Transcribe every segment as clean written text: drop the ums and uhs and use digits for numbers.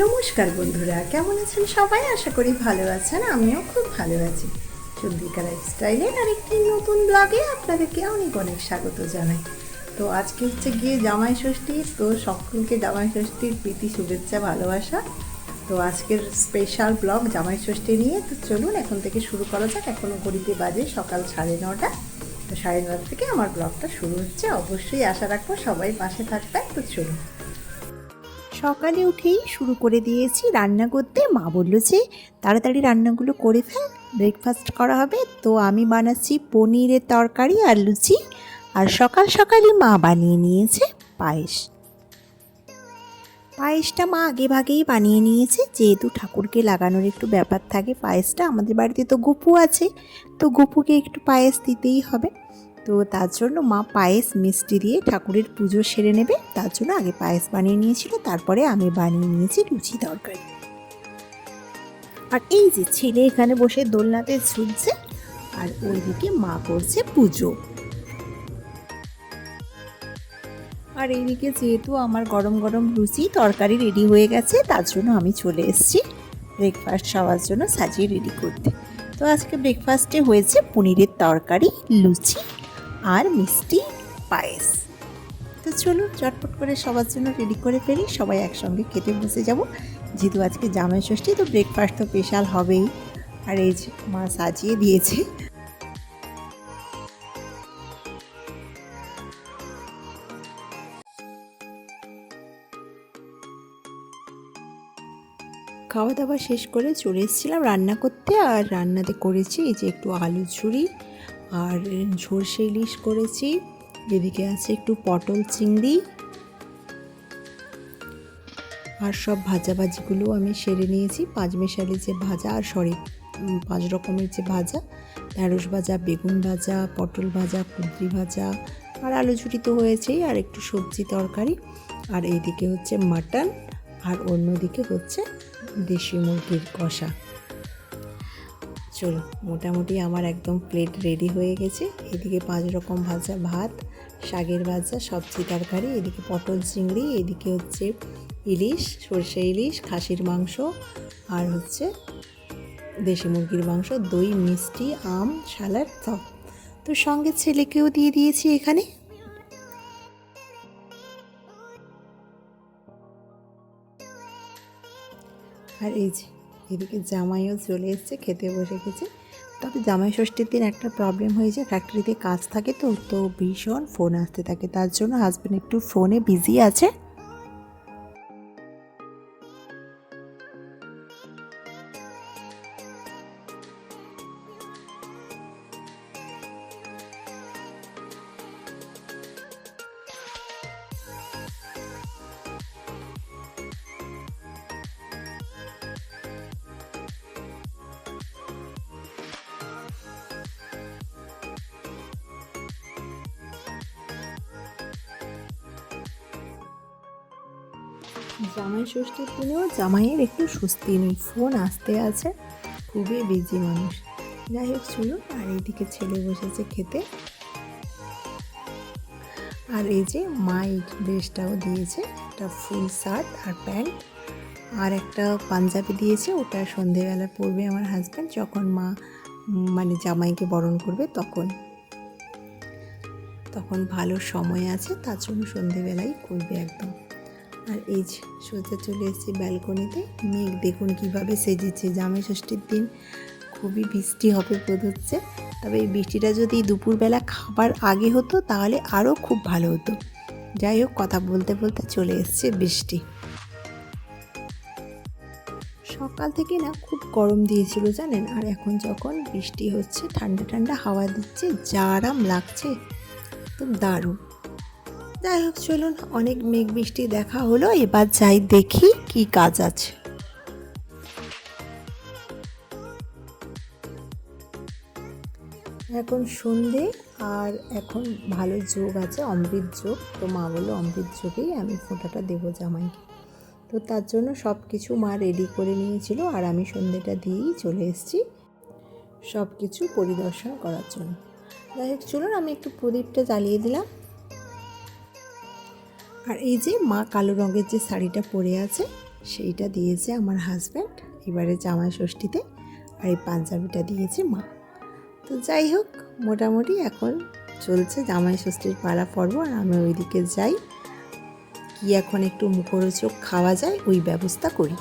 নমস্কার বন্ধুরা, কেমন আছেন সবাই? আশা করি ভালো আছেন। আমিও খুব ভালো আছি। চন্দ্রিকা লাইফস্টাইলের আরেকটি নতুন ব্লগে আপনাদেরকে অনেক অনেক স্বাগত জানাই। তো আজকে হচ্ছে গিয়ে জামাই ষষ্ঠী। তো সকলকে জামাই ষষ্ঠীর প্রীতি শুভেচ্ছা ভালোবাসা। তো আজকের স্পেশাল ব্লগ জামাই ষষ্ঠী নিয়ে। তো চলুন এখন থেকে শুরু করা যাক। এখনও ঘড়িতে বাজে সকাল 9:30। তো 9:30 থেকে আমার ব্লগটা শুরু হচ্ছে। অবশ্যই আশা রাখবো সবাই পাশে থাকবেন। তো চলুন। সকালে উঠেই শুরু করে দিয়েছি রান্না করতে। মা বলল যে তাড়াতাড়ি রান্নাগুলো করে ফেল, ব্রেকফাস্ট করা হবে। তো আমি বানাচ্ছি পনিরের তরকারি আর লুচি। আর সকাল সকালই মা বানিয়ে নিয়েছে পায়েস। পায়েসটা মা আগে ভাগেই বানিয়ে নিয়েছে, যেহেতু ঠাকুরকে লাগানোর একটু ব্যাপার থাকে পায়েসটা। আমাদের বাড়িতে তো গপু আছে, তো গপুকে একটু পায়েস দিতেই হবে। তো তার জন্য মা পায়েস মিষ্টি দিয়ে ঠাকুরের পুজো সেরে নেবে, তার জন্য আগে পায়েস বানিয়ে নিয়েছিল, তারপরে আমি বানিয়ে নিয়েছি লুচি তরকারি। আর এই যে ছেলে এখানে বসে দোলনাতে ঝুলছে, আর ওইদিকে মা করছে পুজো। আর এইদিকে যেহেতু আমার গরম গরম লুচি তরকারি রেডি হয়ে গেছে, তার জন্য আমি চলে এসেছি ব্রেকফাস্ট সবার জন্য সাজিয়ে রেডি করতে। তো আজকে ব্রেকফাস্টে হয়েছে পনিরের তরকারি, লুচি আর মিষ্টি পায়েস। তো চলুন চটপট করে সবার জন্য রেডি করে ফেলি, সবাই একসঙ্গে খেতে বসে যাব। যেহেতু আজকে জামাই ষষ্ঠী, তো ব্রেকফাস্ট তো স্পেশাল হবেই। আর এই যে মা সাজিয়ে দিয়েছে। খাওয়া দাওয়া শেষ করে চলে এসেছিলাম রান্না করতে। আর রান্নাতে করেছি এই যে একটু আলু ঝুড়ি আর সরষে ইলিশ করেছি। এদিকে আছে একটু পটল চিংড়ি। আর সব ভাজাভাজিগুলো আমি সেরে নিয়েছি। পাঁচমেশালি যে ভাজা, আর 5 রকমের যে ভাজা, ঢ্যাঁড়স ভাজা, বেগুন ভাজা, পটল ভাজা, কুঁদরি ভাজা, আর আলু ঝুড়ি তো হয়েছেই, আর একটু সবজি তরকারি। আর এইদিকে হচ্ছে মাটন, আর অন্যদিকে হচ্ছে দেশি মুরগির কষা। চলো, মোটামুটি আমার একদম প্লেট রেডি হয়ে গেছে। এদিকে 5 রকম ভাজা, ভাত, শাকের ভাজা, সবজি তরকারি, এদিকে পটল চিংড়ি, এদিকে হচ্ছে ইলিশ, সরষে ইলিশ, খাসির মাংস, আর হচ্ছে দেশি মুরগির মাংস, দই, মিষ্টি, আম, সালাড সব। তো সঙ্গে ছেলেকেও দিয়ে দিয়েছি এখানে। আর এই যে এদিকে জামাইও চলে এসছে, খেতে বসে গেছে। তবে জামাই ষষ্ঠীর দিন একটা প্রবলেম হয়েছে, ফ্যাক্টরিতে কাজ থাকে, তো ভীষণ ফোন আসতে থাকে, তার জন্য হাজব্যান্ড একটু ফোনে বিজি আছে। জামাই ষষ্ঠীর দিনেও জামাইয়ের একটু স্বস্তি নেই, ফোন আসতে আছে, খুবই বিজি মানুষ। যাই হোক চলুন। আর এইদিকে ছেলে বসেছে খেতে। আর এই যে মা এই ড্রেসটাও দিয়েছে, একটা ফুল শার্ট আর প্যান্ট, আর একটা পাঞ্জাবি দিয়েছে। ওটা সন্ধেবেলা পরবে আমার হাজব্যান্ড, যখন মা মানে জামাইকে বরণ করবে তখন। তখন ভালো সময় আছে, তার জন্য সন্ধেবেলাই করবে একদম। আর এই যে সোজা চলে এসেছি ব্যালকনিতে। মেঘ দেখুন কীভাবে সেজেছে। জামাই ষষ্ঠীর দিন খুবই বৃষ্টি হবে বোধ হচ্ছে। তবে এই বৃষ্টিটা যদি দুপুরবেলা খাবার আগে হতো তাহলে আরও খুব ভালো হতো। যাই হোক, কথা বলতে বলতে চলে এসছে বৃষ্টি। সকাল থেকে না খুব গরম দিয়েছিল জানেন, আর এখন যখন বৃষ্টি হচ্ছে, ঠান্ডা ঠান্ডা হাওয়া দিচ্ছে, যা আরাম লাগছে, একদম দারুণ। যাই হোক চলুন, অনেক মেঘ বৃষ্টি দেখা হলো, এবার যাই দেখি কি কাজ আছে। এখন সন্ধে, আর এখন ভালো যোগ আছে, অমৃত যোগ। তো মা বললো অমৃত যোগেই আমি ফোঁটাটা দেবো জামাইকে। তো তার জন্য সব কিছু মা রেডি করে নিয়েছিল, আর আমি সন্ধেটা দিয়েই চলে এসেছি সব কিছু পরিদর্শন করার জন্য। যাই হোক চলুন, আমি একটু প্রদীপটা জ্বালিয়ে দিলাম। আর এই যে মা কালো রঙের যে শাড়িটা পরে আছে, সেইটা দিয়েছে আমার হাজব্যান্ড এবারে জামাই ষষ্ঠীতে, আর এই পাঞ্জাবিটা দিয়েছে মা। তো যাই হোক, মোটামুটি এখন চলছে জামাই ষষ্ঠীর পালা পর্ব, আর আমি ওইদিকে যাই, কি এখন একটু মুখরোচক খাওয়া যায় ওই ব্যবস্থা করি।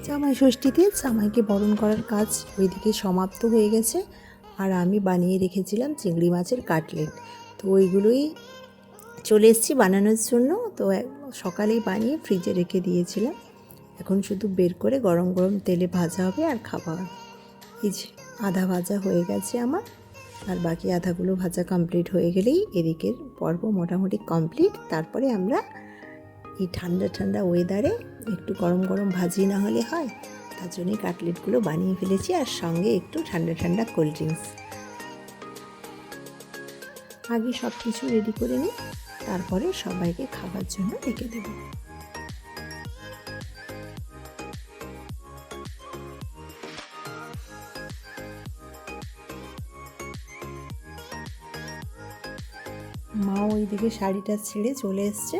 জামাই ষষ্ঠীতে জামাইকে বরণ করার কাজ ওইদিকে সমাপ্ত হয়ে গেছে, আর আমি বানিয়ে রেখেছিলাম চিংড়ি মাছের কাটলেট। তো ওইগুলোই চলে এসেছি বানানোর জন্য। তো সকালেই বানিয়ে ফ্রিজে রেখে দিয়েছিলাম, এখন শুধু বের করে গরম গরম তেলে ভাজা হবে আর খাওয়া হবে। এই যে আধা ভাজা হয়ে গেছে আমার, আর বাকি আধাগুলো ভাজা কমপ্লিট হয়ে গেলেই এদিকের পর্ব মোটামুটি কমপ্লিট। তারপরে আমরা এই ঠান্ডা ঠান্ডা ওয়েদারে একটু গরম গরম ভাজি না হলে হয়, তার জন্যই কাটলেটগুলো বানিয়ে ফেলেছি, আর সঙ্গে একটু ঠান্ডা ঠান্ডা কোল্ড ড্রিঙ্কস। আগে সব কিছু রেডি করে নিই, তারপরে সবাইকে খাবার জন্য রেখে দেব। মা ওইদিকে শাড়িটা ছেড়ে চলে এসছে,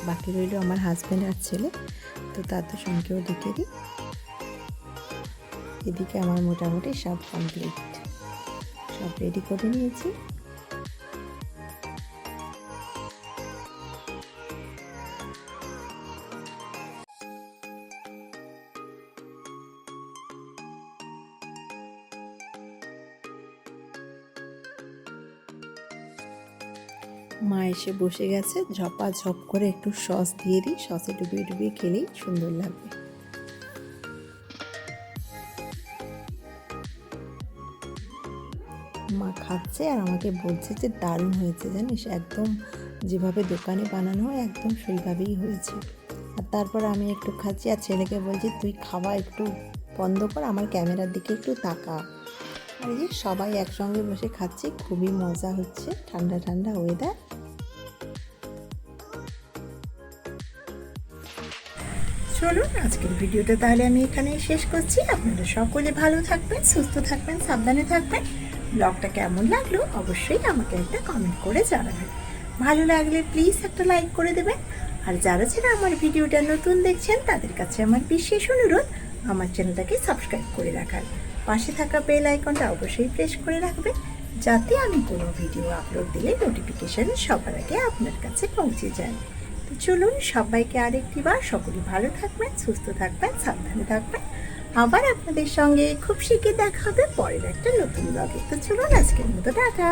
বাকি রইল আমার হাজব্যান্ড আর ছেলে। তো তার তো সঙ্গেও ডেকে দিই। এদিকে আমার মোটামুটি সব কমপ্লিট, সব রেডি করে নিয়েছি। মা এসে বসে গেছে, ঝপাঝপ করে একটু সস দিয়ে দিই, সসে ডুবিয়ে ডুবিয়ে খেলেই সুন্দর লাগবে। মা খাচ্ছে আর আমাকে বলছে যে দারুণ হয়েছে জানিস, একদম যেভাবে দোকানে বানানো হয় একদম সেইভাবেই হয়েছে। আর তারপর আমি একটু খাচ্ছি, আর ছেলেকে বলছি তুই খাওয়া একটু বন্ধ কর, আমার ক্যামেরার দিকে একটু তাকা। আর এই যে সবাই একসঙ্গে বসে খাচ্ছি, খুবই মজা হচ্ছে, ঠান্ডা ঠান্ডা ওয়েদার। চলুন আজকের ভিডিওটা তাহলে আমি এখানেই শেষ করছি। আপনারা সকলে ভালো থাকবেন, সুস্থ থাকবেন, সাবধানে থাকবেন। ব্লগটা কেমন লাগলো অবশ্যই আমাকে একটা কমেন্ট করে জানাবেন। ভালো লাগলে প্লিজ একটা লাইক করে দেবেন। আর যারা যারা আমার ভিডিওটা নতুন দেখছেন তাদের কাছে আমার বিশেষ অনুরোধ আমার চ্যানেলটাকে সাবস্ক্রাইব করে রাখার, পাশে থাকা বেল আইকনটা অবশ্যই প্রেস করে রাখবেন, যাতে আমি কোনো ভিডিও আপলোড দিলে নোটিফিকেশান সবার আগে আপনার কাছে পৌঁছে যায়। তো চলুন সবাইকে আরেকটি বার, সকলে ভালো থাকবেন, সুস্থ থাকবেন, সাবধানে থাকবেন। আবার আপনাদের সঙ্গে খুব শীঘ্রই দেখা হবে পরের একটা নতুন ব্লগে। তো চলুন আজকের মতো টাটা।